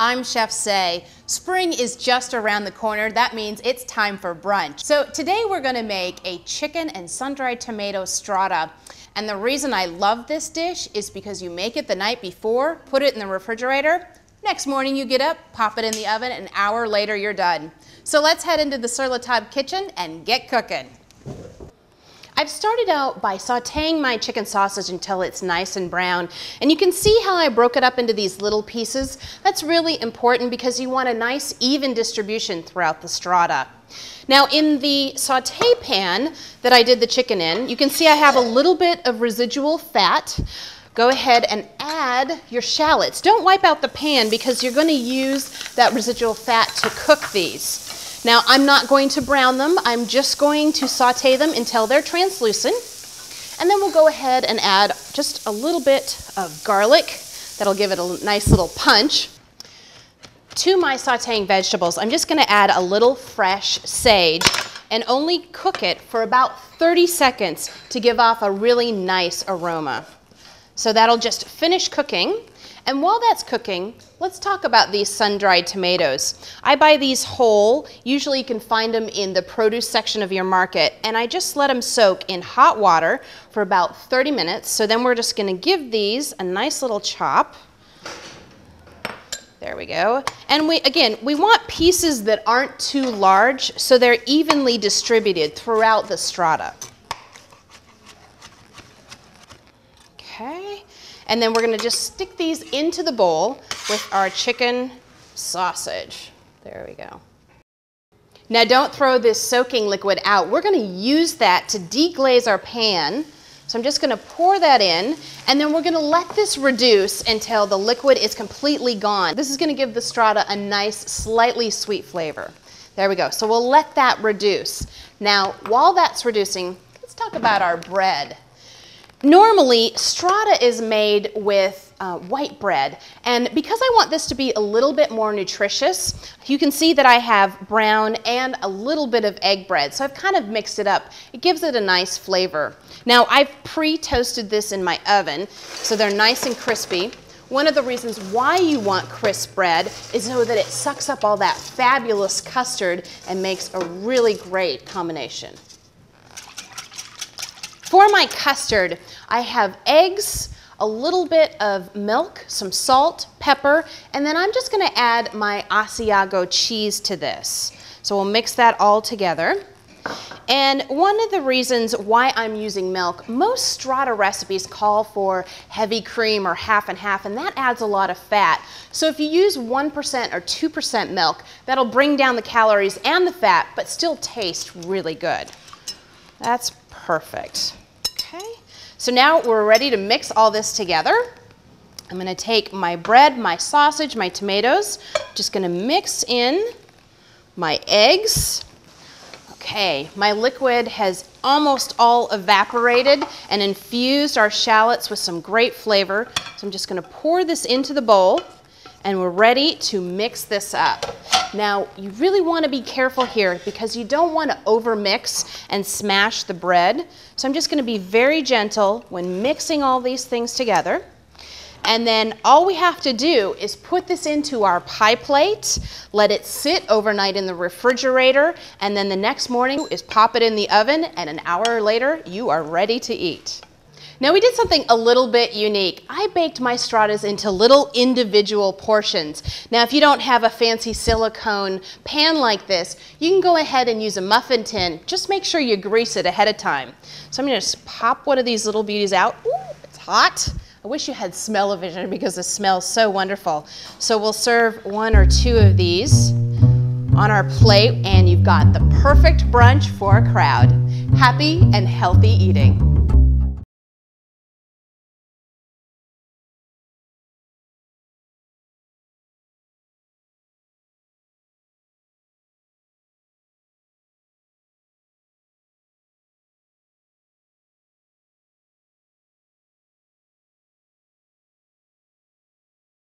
I'm Chef Say. Spring is just around the corner. That means it's time for brunch. So today we're gonna make a chicken and sun-dried tomato strata. And the reason I love this dish is because you make it the night before, put it in the refrigerator, next morning you get up, pop it in the oven, an hour later you're done. So let's head into the Sur La Table kitchen and get cooking. I've started out by sauteing my chicken sausage until it's nice and brown. And you can see how I broke it up into these little pieces. That's really important because you want a nice even distribution throughout the strata. Now in the saute pan that I did the chicken in, you can see I have a little bit of residual fat. Go ahead and add your shallots. Don't wipe out the pan because you're going to use that residual fat to cook these. Now, I'm not going to brown them. I'm just going to saute them until they're translucent. And then we'll go ahead and add just a little bit of garlic. That'll give it a nice little punch. To my sauteing vegetables, I'm just going to add a little fresh sage and only cook it for about 30 seconds to give off a really nice aroma. So that'll just finish cooking. And while that's cooking, let's talk about these sun-dried tomatoes. I buy these whole. Usually you can find them in the produce section of your market. And I just let them soak in hot water for about 30 minutes. So then we're just going to give these a nice little chop. There we go. And we want pieces that aren't too large so they're evenly distributed throughout the strata. Okay. And then we're going to just stick these into the bowl with our chicken sausage. There we go. Now don't throw this soaking liquid out. We're going to use that to deglaze our pan. So I'm just going to pour that in, and then we're going to let this reduce until the liquid is completely gone. This is going to give the strata a nice, slightly sweet flavor. There we go. So we'll let that reduce. Now, while that's reducing, let's talk about our bread. Normally, strata is made with white bread, and because I want this to be a little bit more nutritious, you can see that I have brown and a little bit of egg bread, so I've kind of mixed it up. It gives it a nice flavor. Now, I've pre-toasted this in my oven, so they're nice and crispy. One of the reasons why you want crisp bread is so that it sucks up all that fabulous custard and makes a really great combination. For my custard, I have eggs, a little bit of milk, some salt, pepper, and then I'm just going to add my Asiago cheese to this. So we'll mix that all together. And one of the reasons why I'm using milk, most strata recipes call for heavy cream or half and half, and that adds a lot of fat. So if you use 1% or 2% milk, that'll bring down the calories and the fat, but still taste really good. That's perfect. Okay, so now we're ready to mix all this together. I'm going to take my bread, my sausage, my tomatoes, just going to mix in my eggs. Okay, my liquid has almost all evaporated and infused our shallots with some great flavor. So I'm just going to pour this into the bowl, and we're ready to mix this up. Now, you really want to be careful here because you don't want to overmix and smash the bread. So I'm just going to be very gentle when mixing all these things together. And then all we have to do is put this into our pie plate, let it sit overnight in the refrigerator, and then the next morning is pop it in the oven, and an hour later, you are ready to eat. Now we did something a little bit unique. I baked my stratas into little individual portions. Now if you don't have a fancy silicone pan like this, you can go ahead and use a muffin tin. Just make sure you grease it ahead of time. So I'm going to just pop one of these little beauties out. Ooh, it's hot. I wish you had smell-o-vision because it smells so wonderful. So we'll serve 1 or 2 of these on our plate, and you've got the perfect brunch for a crowd. Happy and healthy eating.